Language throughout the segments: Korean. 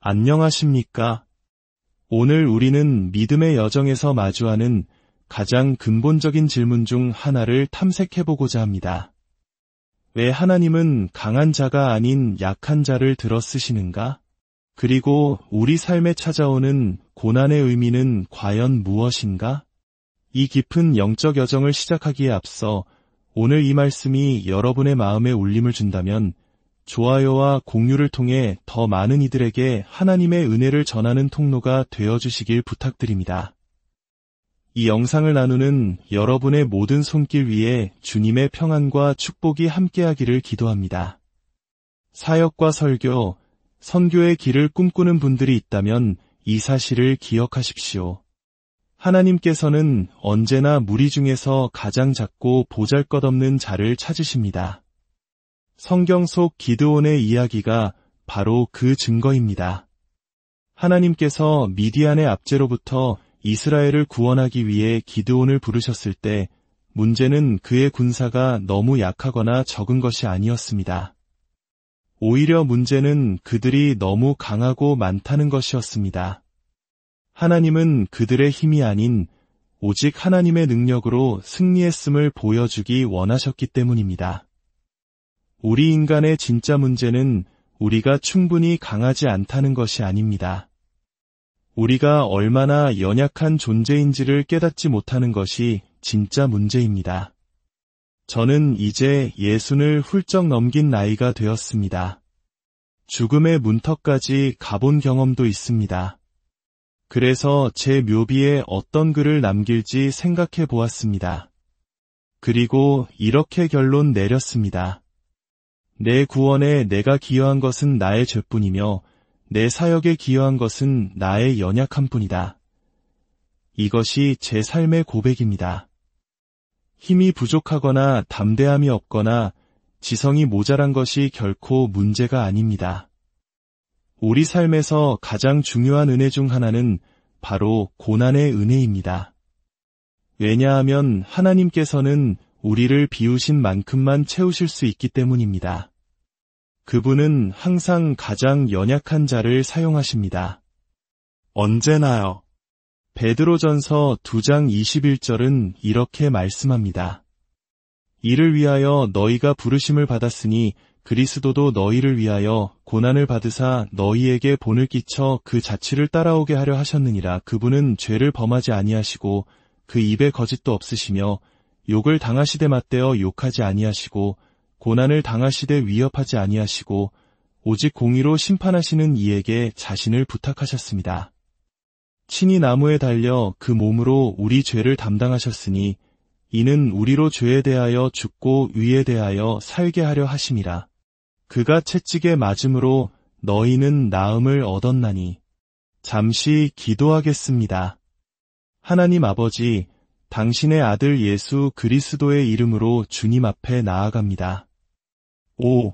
안녕하십니까? 오늘 우리는 믿음의 여정에서 마주하는 가장 근본적인 질문 중 하나를 탐색해보고자 합니다. 왜 하나님은 강한 자가 아닌 약한 자를 들어 쓰시는가? 그리고 우리 삶에 찾아오는 고난의 의미는 과연 무엇인가? 이 깊은 영적 여정을 시작하기에 앞서 오늘 이 말씀이 여러분의 마음에 울림을 준다면 좋아요와 공유를 통해 더 많은 이들에게 하나님의 은혜를 전하는 통로가 되어주시길 부탁드립니다. 이 영상을 나누는 여러분의 모든 손길 위에 주님의 평안과 축복이 함께하기를 기도합니다. 사역과 설교, 선교의 길을 꿈꾸는 분들이 있다면 이 사실을 기억하십시오. 하나님께서는 언제나 무리 중에서 가장 작고 보잘것없는 자를 찾으십니다. 성경 속 기드온의 이야기가 바로 그 증거입니다. 하나님께서 미디안의 압제로부터 이스라엘을 구원하기 위해 기드온을 부르셨을 때 문제는 그의 군사가 너무 약하거나 적은 것이 아니었습니다. 오히려 문제는 그들이 너무 강하고 많다는 것이었습니다. 하나님은 그들의 힘이 아닌 오직 하나님의 능력으로 승리했음을 보여주기 원하셨기 때문입니다. 우리 인간의 진짜 문제는 우리가 충분히 강하지 않다는 것이 아닙니다. 우리가 얼마나 연약한 존재인지를 깨닫지 못하는 것이 진짜 문제입니다. 저는 이제 60을 훌쩍 넘긴 나이가 되었습니다. 죽음의 문턱까지 가본 경험도 있습니다. 그래서 제 묘비에 어떤 글을 남길지 생각해 보았습니다. 그리고 이렇게 결론 내렸습니다. 내 구원에 내가 기여한 것은 나의 죄뿐이며 내 사역에 기여한 것은 나의 연약함 뿐이다. 이것이 제 삶의 고백입니다. 힘이 부족하거나 담대함이 없거나 지성이 모자란 것이 결코 문제가 아닙니다. 우리 삶에서 가장 중요한 은혜 중 하나는 바로 고난의 은혜입니다. 왜냐하면 하나님께서는 우리를 비우신 만큼만 채우실 수 있기 때문입니다. 그분은 항상 가장 연약한 자를 사용하십니다. 언제나요. 베드로전서 2장 21절은 이렇게 말씀합니다. 이를 위하여 너희가 부르심을 받았으니 그리스도도 너희를 위하여 고난을 받으사 너희에게 본을 끼쳐 그 자취를 따라오게 하려 하셨느니라. 그분은 죄를 범하지 아니하시고 그 입에 거짓도 없으시며 욕을 당하시되 맞대어 욕하지 아니하시고 고난을 당하시되 위협하지 아니하시고 오직 공의로 심판하시는 이에게 자신을 부탁하셨습니다. 친히 나무에 달려 그 몸으로 우리 죄를 담당하셨으니 이는 우리로 죄에 대하여 죽고 의에 대하여 살게 하려 하심이라. 그가 채찍에 맞음으로 너희는 나음을 얻었나니. 잠시 기도하겠습니다. 하나님 아버지, 당신의 아들 예수 그리스도의 이름으로 주님 앞에 나아갑니다. 오,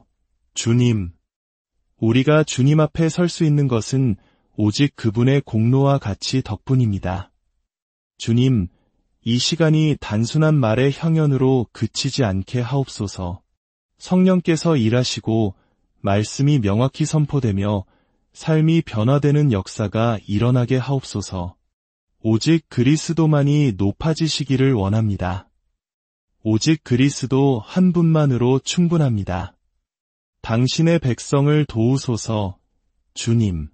주님. 우리가 주님 앞에 설 수 있는 것은 오직 그분의 공로와 같이 덕분입니다. 주님, 이 시간이 단순한 말의 형연으로 그치지 않게 하옵소서. 성령께서 일하시고 말씀이 명확히 선포되며 삶이 변화되는 역사가 일어나게 하옵소서. 오직 그리스도만이 높아지시기를 원합니다. 오직 그리스도 한 분만으로 충분합니다. 당신의 백성을 도우소서. 주님,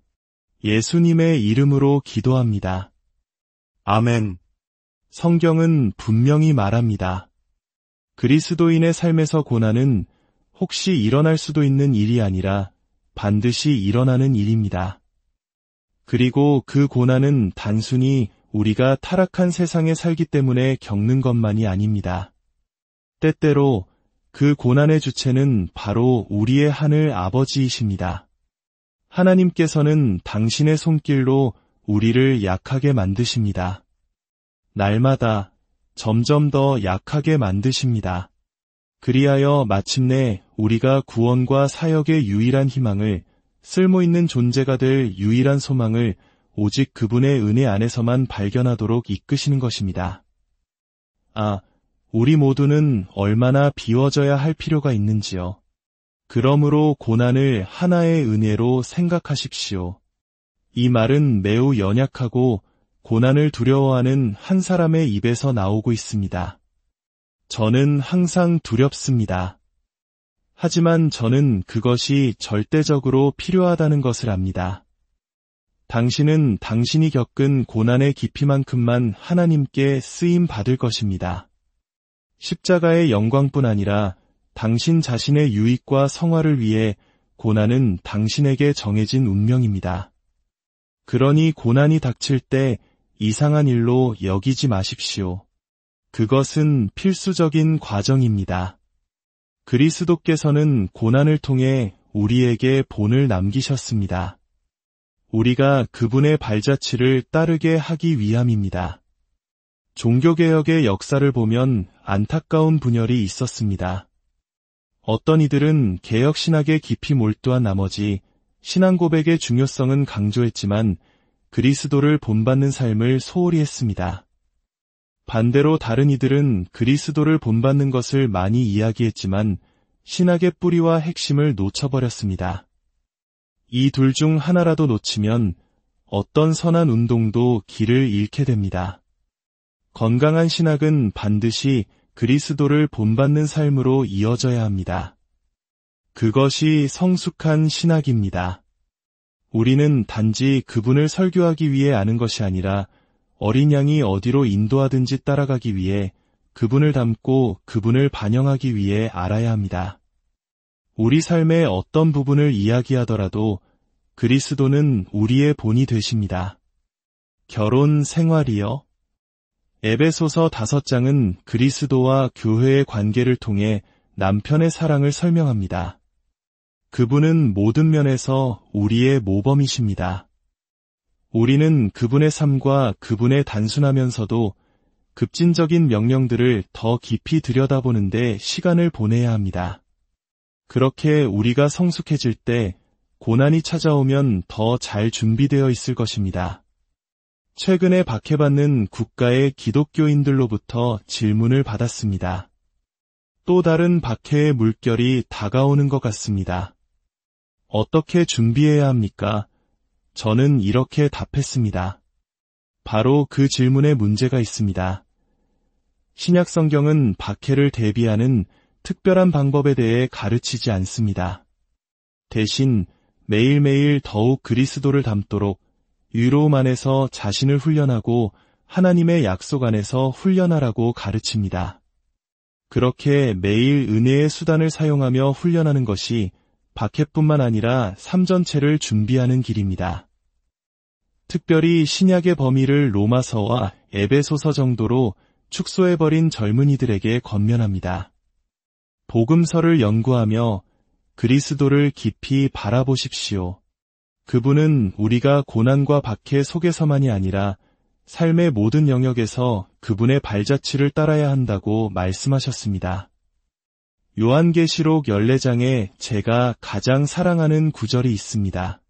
예수님의 이름으로 기도합니다. 아멘. 성경은 분명히 말합니다. 그리스도인의 삶에서 고난은 혹시 일어날 수도 있는 일이 아니라 반드시 일어나는 일입니다. 그리고 그 고난은 단순히 우리가 타락한 세상에 살기 때문에 겪는 것만이 아닙니다. 때때로 그 고난의 주체는 바로 우리의 하늘 아버지이십니다. 하나님께서는 당신의 손길로 우리를 약하게 만드십니다. 날마다 점점 더 약하게 만드십니다. 그리하여 마침내 우리가 구원과 사역의 유일한 희망을, 쓸모있는 존재가 될 유일한 소망을 오직 그분의 은혜 안에서만 발견하도록 이끄시는 것입니다. 우리 모두는 얼마나 비워져야 할 필요가 있는지요. 그러므로 고난을 하나의 은혜로 생각하십시오. 이 말은 매우 연약하고 고난을 두려워하는 한 사람의 입에서 나오고 있습니다. 저는 항상 두렵습니다. 하지만 저는 그것이 절대적으로 필요하다는 것을 압니다. 당신은 당신이 겪은 고난의 깊이만큼만 하나님께 쓰임 받을 것입니다. 십자가의 영광뿐 아니라 당신 자신의 유익과 성화를 위해 고난은 당신에게 정해진 운명입니다. 그러니 고난이 닥칠 때 이상한 일로 여기지 마십시오. 그것은 필수적인 과정입니다. 그리스도께서는 고난을 통해 우리에게 본을 남기셨습니다. 우리가 그분의 발자취를 따르게 하기 위함입니다. 종교개혁의 역사를 보면 안타까운 분열이 있었습니다. 어떤 이들은 개혁신학에 깊이 몰두한 나머지 신앙 고백의 중요성은 강조했지만 그리스도를 본받는 삶을 소홀히 했습니다. 반대로 다른 이들은 그리스도를 본받는 것을 많이 이야기했지만 신학의 뿌리와 핵심을 놓쳐버렸습니다. 이 둘 중 하나라도 놓치면 어떤 선한 운동도 길을 잃게 됩니다. 건강한 신학은 반드시 그리스도를 본받는 삶으로 이어져야 합니다. 그것이 성숙한 신학입니다. 우리는 단지 그분을 설교하기 위해 아는 것이 아니라 어린 양이 어디로 인도하든지 따라가기 위해 그분을 닮고 그분을 반영하기 위해 알아야 합니다. 우리 삶의 어떤 부분을 이야기하더라도 그리스도는 우리의 본이 되십니다. 결혼 생활이요? 에베소서 5장은 그리스도와 교회의 관계를 통해 남편의 사랑을 설명합니다. 그분은 모든 면에서 우리의 모범이십니다. 우리는 그분의 삶과 그분의 단순하면서도 급진적인 명령들을 더 깊이 들여다보는데 시간을 보내야 합니다. 그렇게 우리가 성숙해질 때 고난이 찾아오면 더 잘 준비되어 있을 것입니다. 최근에 박해받는 국가의 기독교인들로부터 질문을 받았습니다. 또 다른 박해의 물결이 다가오는 것 같습니다. 어떻게 준비해야 합니까? 저는 이렇게 답했습니다. 바로 그 질문에 문제가 있습니다. 신약 성경은 박해를 대비하는 특별한 방법에 대해 가르치지 않습니다. 대신 매일매일 더욱 그리스도를 닮도록 유로움 안에서 자신을 훈련하고 하나님의 약속 안에서 훈련하라고 가르칩니다. 그렇게 매일 은혜의 수단을 사용하며 훈련하는 것이 박해뿐만 아니라 삶 전체를 준비하는 길입니다. 특별히 신약의 범위를 로마서와 에베소서 정도로 축소해버린 젊은이들에게 권면합니다. 복음서를 연구하며 그리스도를 깊이 바라보십시오. 그분은 우리가 고난과 박해 속에서만이 아니라 삶의 모든 영역에서 그분의 발자취를 따라야 한다고 말씀하셨습니다. 요한계시록 14장에 제가 가장 사랑하는 구절이 있습니다.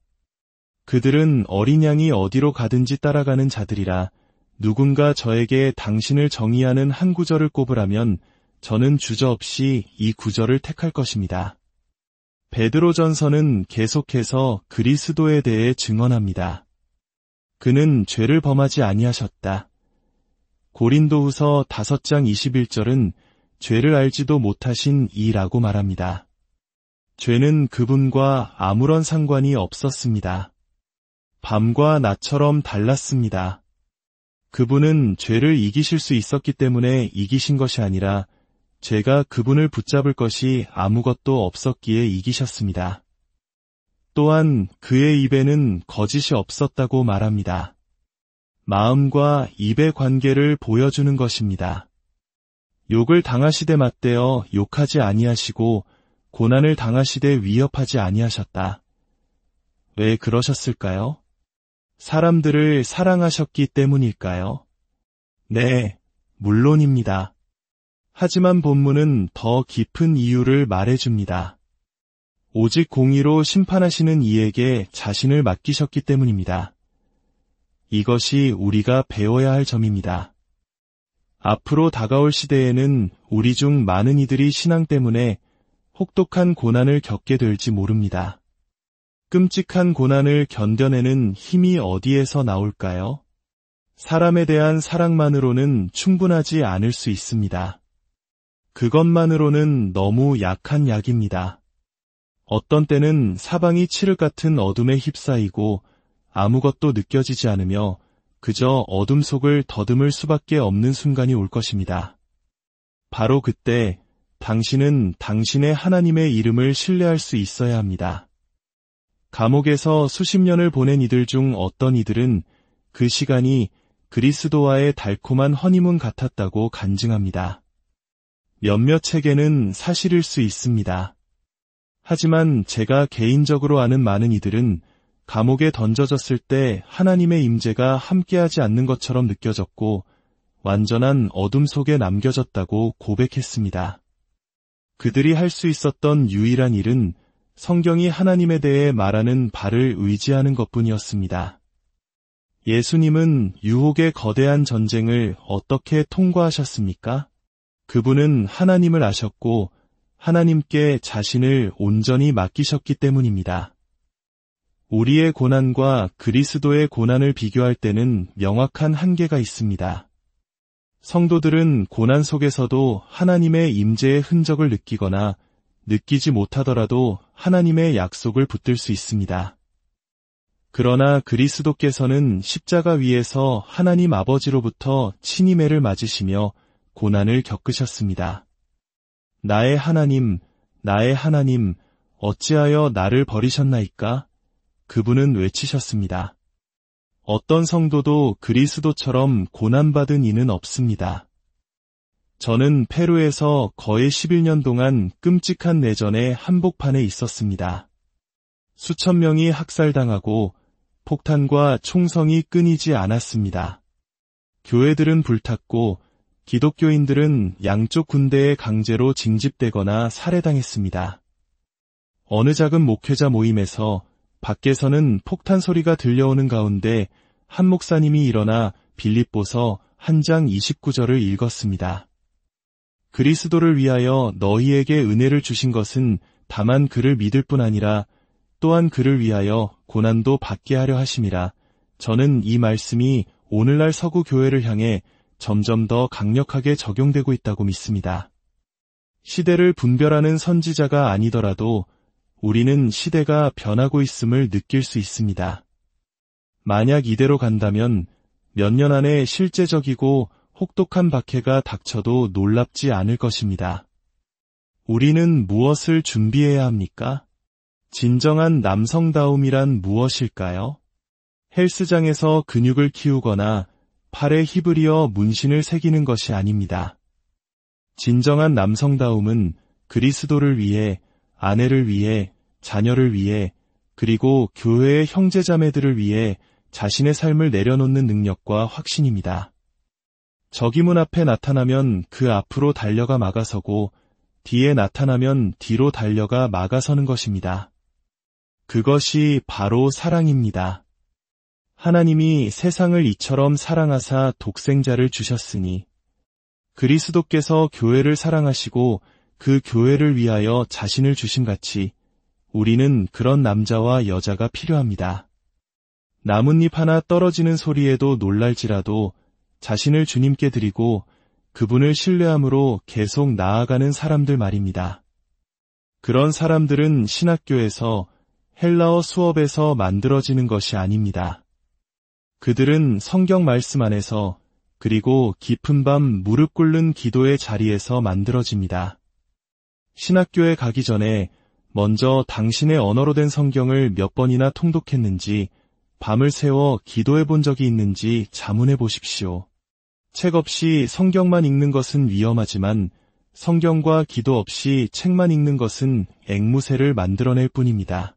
그들은 어린 양이 어디로 가든지 따라가는 자들이라 누군가 저에게 당신을 정의하는 한 구절을 꼽으라면 저는 주저없이 이 구절을 택할 것입니다. 베드로전서는 계속해서 그리스도에 대해 증언합니다. 그는 죄를 범하지 아니하셨다. 고린도후서 5장 21절은 죄를 알지도 못하신 이라고 말합니다. 죄는 그분과 아무런 상관이 없었습니다. 밤과 낮처럼 달랐습니다. 그분은 죄를 이기실 수 있었기 때문에 이기신 것이 아니라 죄가 그분을 붙잡을 것이 아무것도 없었기에 이기셨습니다. 또한 그의 입에는 거짓이 없었다고 말합니다. 마음과 입의 관계를 보여주는 것입니다. 욕을 당하시되 맞대어 욕하지 아니하시고 고난을 당하시되 위협하지 아니하셨다. 왜 그러셨을까요? 사람들을 사랑하셨기 때문일까요? 네, 물론입니다. 하지만 본문은 더 깊은 이유를 말해줍니다. 오직 공의로 심판하시는 이에게 자신을 맡기셨기 때문입니다. 이것이 우리가 배워야 할 점입니다. 앞으로 다가올 시대에는 우리 중 많은 이들이 신앙 때문에 혹독한 고난을 겪게 될지 모릅니다. 끔찍한 고난을 견뎌내는 힘이 어디에서 나올까요? 사람에 대한 사랑만으로는 충분하지 않을 수 있습니다. 그것만으로는 너무 약한 약입니다. 어떤 때는 사방이 칠흑 같은 어둠에 휩싸이고 아무것도 느껴지지 않으며 그저 어둠 속을 더듬을 수밖에 없는 순간이 올 것입니다. 바로 그때 당신은 당신의 하나님의 이름을 신뢰할 수 있어야 합니다. 감옥에서 수십 년을 보낸 이들 중 어떤 이들은 그 시간이 그리스도와의 달콤한 허니문 같았다고 간증합니다. 몇몇에게는 사실일 수 있습니다. 하지만 제가 개인적으로 아는 많은 이들은 감옥에 던져졌을 때 하나님의 임재가 함께하지 않는 것처럼 느껴졌고 완전한 어둠 속에 남겨졌다고 고백했습니다. 그들이 할 수 있었던 유일한 일은 성경이 하나님에 대해 말하는 바를 의지하는 것뿐이었습니다. 예수님은 유혹의 거대한 전쟁을 어떻게 통과하셨습니까? 그분은 하나님을 아셨고 하나님께 자신을 온전히 맡기셨기 때문입니다. 우리의 고난과 그리스도의 고난을 비교할 때는 명확한 한계가 있습니다. 성도들은 고난 속에서도 하나님의 임재의 흔적을 느끼거나 느끼지 못하더라도 하나님의 약속을 붙들 수 있습니다. 그러나 그리스도께서는 십자가 위에서 하나님 아버지로부터 친히 매를 맞으시며 고난을 겪으셨습니다. 나의 하나님, 나의 하나님, 어찌하여 나를 버리셨나이까? 그분은 외치셨습니다. 어떤 성도도 그리스도처럼 고난받은 이는 없습니다. 저는 페루에서 거의 11년 동안 끔찍한 내전의 한복판에 있었습니다. 수천 명이 학살당하고 폭탄과 총성이 끊이지 않았습니다. 교회들은 불탔고 기독교인들은 양쪽 군대에 강제로 징집되거나 살해당했습니다. 어느 작은 목회자 모임에서 밖에서는 폭탄 소리가 들려오는 가운데 한 목사님이 일어나 빌립보서 한 장 29절을 읽었습니다. 그리스도를 위하여 너희에게 은혜를 주신 것은 다만 그를 믿을 뿐 아니라 또한 그를 위하여 고난도 받게 하려 하심이라. 저는 이 말씀이 오늘날 서구 교회를 향해 점점 더 강력하게 적용되고 있다고 믿습니다. 시대를 분별하는 선지자가 아니더라도 우리는 시대가 변하고 있음을 느낄 수 있습니다. 만약 이대로 간다면 몇 년 안에 실제적이고 혹독한 박해가 닥쳐도 놀랍지 않을 것입니다. 우리는 무엇을 준비해야 합니까? 진정한 남성다움이란 무엇일까요? 헬스장에서 근육을 키우거나 팔에 히브리어 문신을 새기는 것이 아닙니다. 진정한 남성다움은 그리스도를 위해, 아내를 위해, 자녀를 위해, 그리고 교회의 형제자매들을 위해 자신의 삶을 내려놓는 능력과 확신입니다. 적이 문 앞에 나타나면 그 앞으로 달려가 막아서고 뒤에 나타나면 뒤로 달려가 막아서는 것입니다. 그것이 바로 사랑입니다. 하나님이 세상을 이처럼 사랑하사 독생자를 주셨으니 그리스도께서 교회를 사랑하시고 그 교회를 위하여 자신을 주심같이 우리는 그런 남자와 여자가 필요합니다. 나뭇잎 하나 떨어지는 소리에도 놀랄지라도 자신을 주님께 드리고 그분을 신뢰함으로 계속 나아가는 사람들 말입니다. 그런 사람들은 신학교에서 헬라어 수업에서 만들어지는 것이 아닙니다. 그들은 성경 말씀 안에서 그리고 깊은 밤 무릎 꿇는 기도의 자리에서 만들어집니다. 신학교에 가기 전에 먼저 당신의 언어로 된 성경을 몇 번이나 통독했는지 밤을 새워 기도해 본 적이 있는지 자문해 보십시오. 책 없이 성경만 읽는 것은 위험하지만 성경과 기도 없이 책만 읽는 것은 앵무새를 만들어낼 뿐입니다.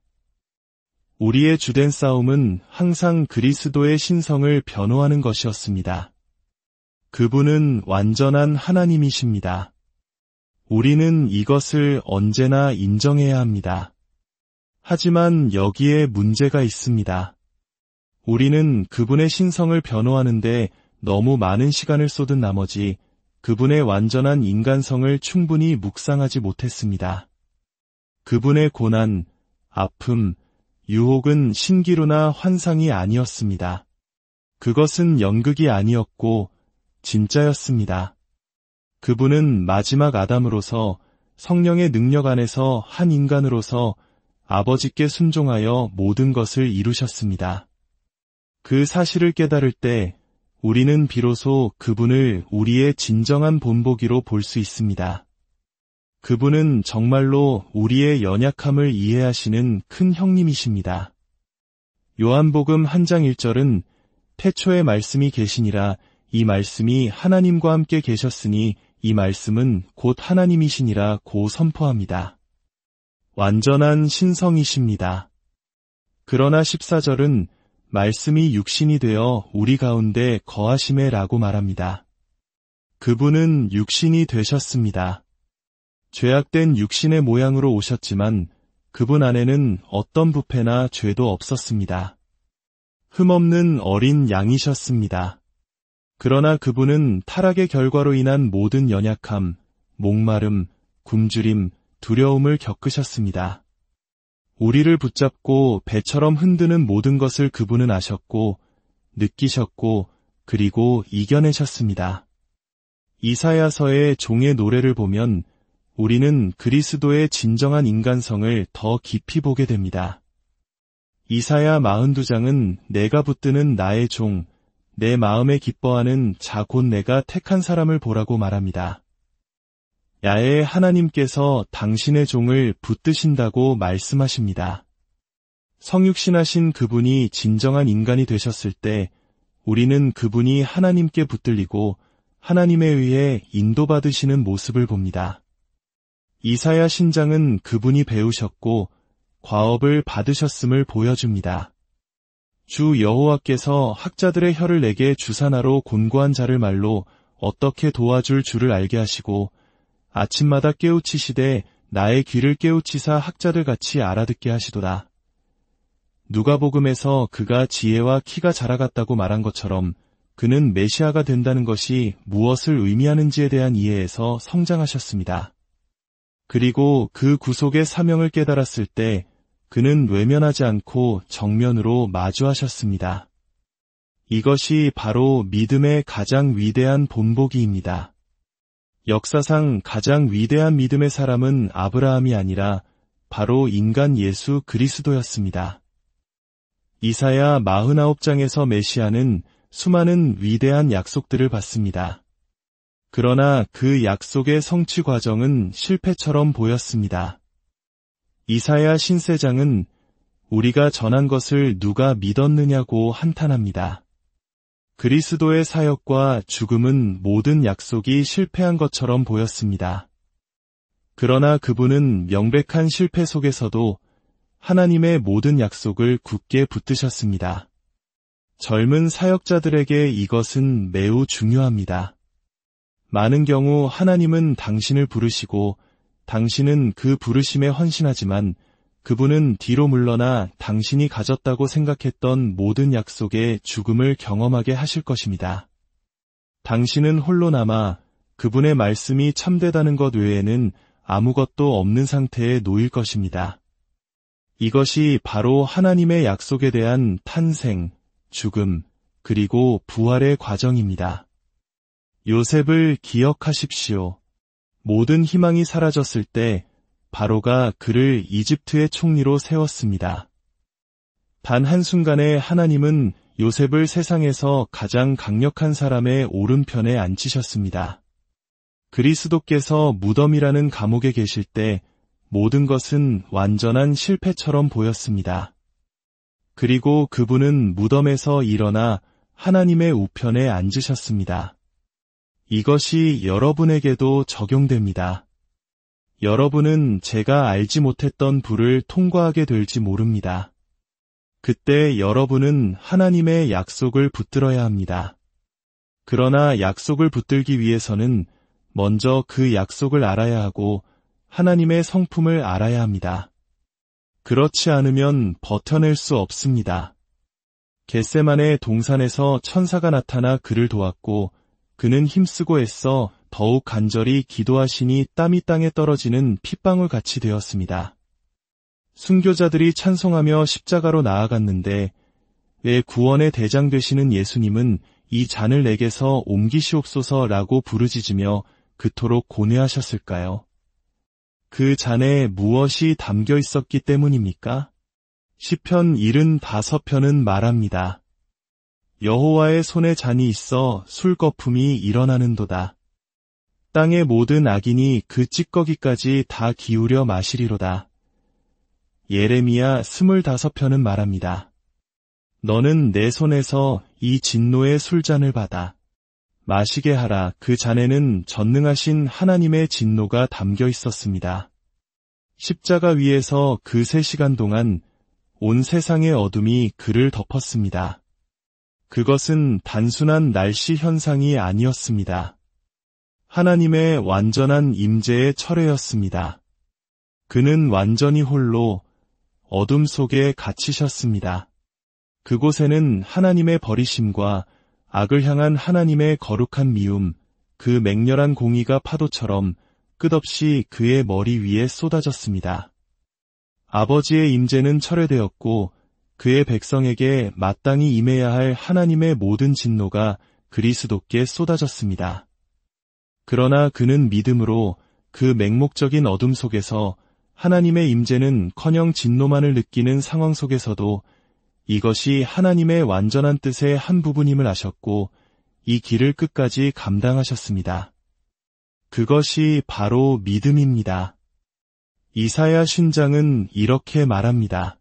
우리의 주된 싸움은 항상 그리스도의 신성을 변호하는 것이었습니다. 그분은 완전한 하나님이십니다. 우리는 이것을 언제나 인정해야 합니다. 하지만 여기에 문제가 있습니다. 우리는 그분의 신성을 변호하는데 너무 많은 시간을 쏟은 나머지 그분의 완전한 인간성을 충분히 묵상하지 못했습니다. 그분의 고난, 아픔, 유혹은 신기루나 환상이 아니었습니다. 그것은 연극이 아니었고 진짜였습니다. 그분은 마지막 아담으로서 성령의 능력 안에서 한 인간으로서 아버지께 순종하여 모든 것을 이루셨습니다. 그 사실을 깨달을 때 우리는 비로소 그분을 우리의 진정한 본보기로 볼 수 있습니다. 그분은 정말로 우리의 연약함을 이해하시는 큰 형님이십니다. 요한복음 1장 1절은 태초에 말씀이 계시니라 이 말씀이 하나님과 함께 계셨으니 이 말씀은 곧 하나님이시니라 고 선포합니다. 완전한 신성이십니다. 그러나 14절은 말씀이 육신이 되어 우리 가운데 거하심에 라고 말합니다. 그분은 육신이 되셨습니다. 죄악된 육신의 모양으로 오셨지만 그분 안에는 어떤 부패나 죄도 없었습니다. 흠없는 어린 양이셨습니다. 그러나 그분은 타락의 결과로 인한 모든 연약함, 목마름, 굶주림, 두려움을 겪으셨습니다. 우리를 붙잡고 배처럼 흔드는 모든 것을 그분은 아셨고, 느끼셨고, 그리고 이겨내셨습니다. 이사야서의 종의 노래를 보면 우리는 그리스도의 진정한 인간성을 더 깊이 보게 됩니다. 이사야 42장은 내가 붙드는 나의 종, 내 마음에 기뻐하는 자 곧 내가 택한 사람을 보라고 말합니다. 야훼 하나님께서 당신의 종을 붙드신다고 말씀하십니다. 성육신하신 그분이 진정한 인간이 되셨을 때 우리는 그분이 하나님께 붙들리고 하나님에 의해 인도받으시는 모습을 봅니다. 이사야 신장은 그분이 배우셨고 과업을 받으셨음을 보여줍니다. 주 여호와께서 학자들의 혀를 내게 주사나로 곤고한 자를 말로 어떻게 도와줄 줄을 알게 하시고 아침마다 깨우치시되 나의 귀를 깨우치사 학자들 같이 알아듣게 하시도다. 누가복음에서 그가 지혜와 키가 자라갔다고 말한 것처럼 그는 메시아가 된다는 것이 무엇을 의미하는지에 대한 이해에서 성장하셨습니다. 그리고 그 구속의 사명을 깨달았을 때 그는 외면하지 않고 정면으로 마주하셨습니다. 이것이 바로 믿음의 가장 위대한 본보기입니다. 역사상 가장 위대한 믿음의 사람은 아브라함이 아니라 바로 인간 예수 그리스도였습니다. 이사야 49장에서 메시아는 수많은 위대한 약속들을 받습니다. 그러나 그 약속의 성취 과정은 실패처럼 보였습니다. 이사야 신세장은 우리가 전한 것을 누가 믿었느냐고 한탄합니다. 그리스도의 사역과 죽음은 모든 약속이 실패한 것처럼 보였습니다. 그러나 그분은 명백한 실패 속에서도 하나님의 모든 약속을 굳게 붙드셨습니다. 젊은 사역자들에게 이것은 매우 중요합니다. 많은 경우 하나님은 당신을 부르시고 당신은 그 부르심에 헌신하지만 그분은 뒤로 물러나 당신이 가졌다고 생각했던 모든 약속의 죽음을 경험하게 하실 것입니다. 당신은 홀로 남아 그분의 말씀이 참되다는 것 외에는 아무것도 없는 상태에 놓일 것입니다. 이것이 바로 하나님의 약속에 대한 탄생, 죽음, 그리고 부활의 과정입니다. 요셉을 기억하십시오. 모든 희망이 사라졌을 때 바로가 그를 이집트의 총리로 세웠습니다. 단 한순간에 하나님은 요셉을 세상에서 가장 강력한 사람의 오른편에 앉히셨습니다. 그리스도께서 무덤이라는 감옥에 계실 때 모든 것은 완전한 실패처럼 보였습니다. 그리고 그분은 무덤에서 일어나 하나님의 우편에 앉으셨습니다. 이것이 여러분에게도 적용됩니다. 여러분은 제가 알지 못했던 불을 통과하게 될지 모릅니다. 그때 여러분은 하나님의 약속을 붙들어야 합니다. 그러나 약속을 붙들기 위해서는 먼저 그 약속을 알아야 하고 하나님의 성품을 알아야 합니다. 그렇지 않으면 버텨낼 수 없습니다. 겟세마네 동산에서 천사가 나타나 그를 도왔고 그는 힘쓰고 애써 더욱 간절히 기도하시니 땀이 땅에 떨어지는 핏방울 같이 되었습니다. 순교자들이 찬송하며 십자가로 나아갔는데 왜 구원의 대장 되시는 예수님은 이 잔을 내게서 옮기시옵소서라고 부르짖으며 그토록 고뇌하셨을까요? 그 잔에 무엇이 담겨 있었기 때문입니까? 시편 75편은 말합니다. 여호와의 손에 잔이 있어 술거품이 일어나는도다. 땅의 모든 악인이 그 찌꺼기까지 다 기울여 마시리로다. 예레미야 25편은 말합니다. 너는 내 손에서 이 진노의 술잔을 받아 마시게 하라. 그 잔에는 전능하신 하나님의 진노가 담겨 있었습니다. 십자가 위에서 그 3시간 동안 온 세상의 어둠이 그를 덮었습니다. 그것은 단순한 날씨 현상이 아니었습니다. 하나님의 완전한 임재의 철회였습니다. 그는 완전히 홀로 어둠 속에 갇히셨습니다. 그곳에는 하나님의 버리심과 악을 향한 하나님의 거룩한 미움, 그 맹렬한 공의가 파도처럼 끝없이 그의 머리 위에 쏟아졌습니다. 아버지의 임재는 철회되었고 그의 백성에게 마땅히 임해야 할 하나님의 모든 진노가 그리스도께 쏟아졌습니다. 그러나 그는 믿음으로 그 맹목적인 어둠 속에서 하나님의 임재는커녕 진노만을 느끼는 상황 속에서도 이것이 하나님의 완전한 뜻의 한 부분임을 아셨고 이 길을 끝까지 감당하셨습니다. 그것이 바로 믿음입니다. 이사야 신장은 이렇게 말합니다.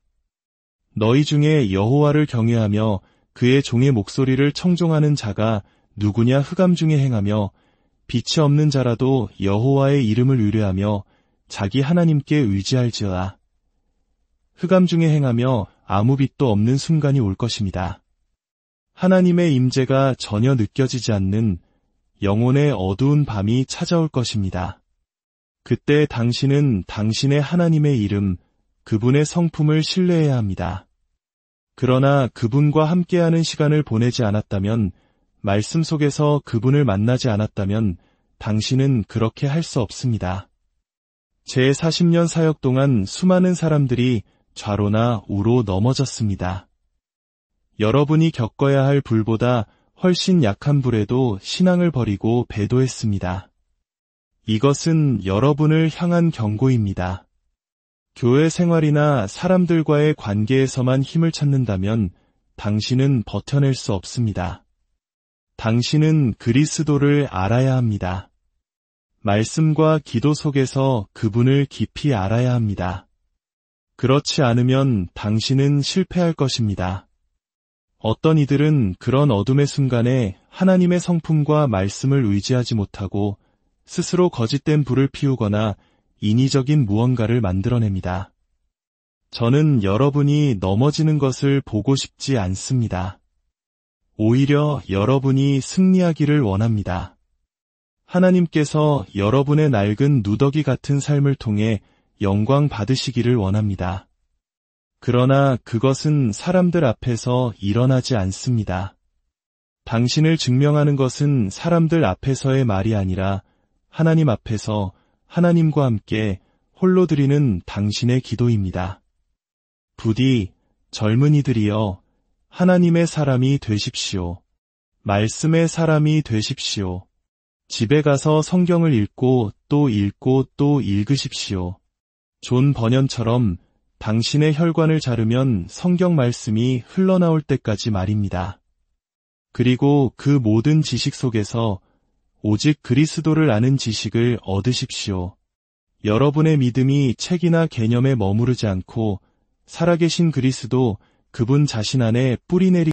너희 중에 여호와를 경외하며 그의 종의 목소리를 청종하는 자가 누구냐? 흑암 중에 행하며 빛이 없는 자라도 여호와의 이름을 의뢰하며 자기 하나님께 의지할지어다. 흑암 중에 행하며 아무 빛도 없는 순간이 올 것입니다. 하나님의 임재가 전혀 느껴지지 않는 영혼의 어두운 밤이 찾아올 것입니다. 그때 당신은 당신의 하나님의 이름, 그분의 성품을 신뢰해야 합니다. 그러나 그분과 함께하는 시간을 보내지 않았다면, 말씀 속에서 그분을 만나지 않았다면 당신은 그렇게 할 수 없습니다. 제 40년 사역 동안 수많은 사람들이 좌로나 우로 넘어졌습니다. 여러분이 겪어야 할 불보다 훨씬 약한 불에도 신앙을 버리고 배도했습니다. 이것은 여러분을 향한 경고입니다. 교회 생활이나 사람들과의 관계에서만 힘을 찾는다면 당신은 버텨낼 수 없습니다. 당신은 그리스도를 알아야 합니다. 말씀과 기도 속에서 그분을 깊이 알아야 합니다. 그렇지 않으면 당신은 실패할 것입니다. 어떤 이들은 그런 어둠의 순간에 하나님의 성품과 말씀을 의지하지 못하고 스스로 거짓된 불을 피우거나 인위적인 무언가를 만들어냅니다. 저는 여러분이 넘어지는 것을 보고 싶지 않습니다. 오히려 여러분이 승리하기를 원합니다. 하나님께서 여러분의 낡은 누더기 같은 삶을 통해 영광 받으시기를 원합니다. 그러나 그것은 사람들 앞에서 일어나지 않습니다. 당신을 증명하는 것은 사람들 앞에서의 말이 아니라 하나님 앞에서 하나님과 함께 홀로 드리는 당신의 기도입니다. 부디 젊은이들이여 하나님의 사람이 되십시오. 말씀의 사람이 되십시오. 집에 가서 성경을 읽고 또 읽고 또 읽으십시오. 존 버년처럼 당신의 혈관을 자르면 성경 말씀이 흘러나올 때까지 말입니다. 그리고 그 모든 지식 속에서 오직 그리스도를 아는 지식을 얻으십시오. 여러분의 믿음이 책이나 개념에 머무르지 않고 살아계신 그리스도, 그분 자신 안에 뿌리내리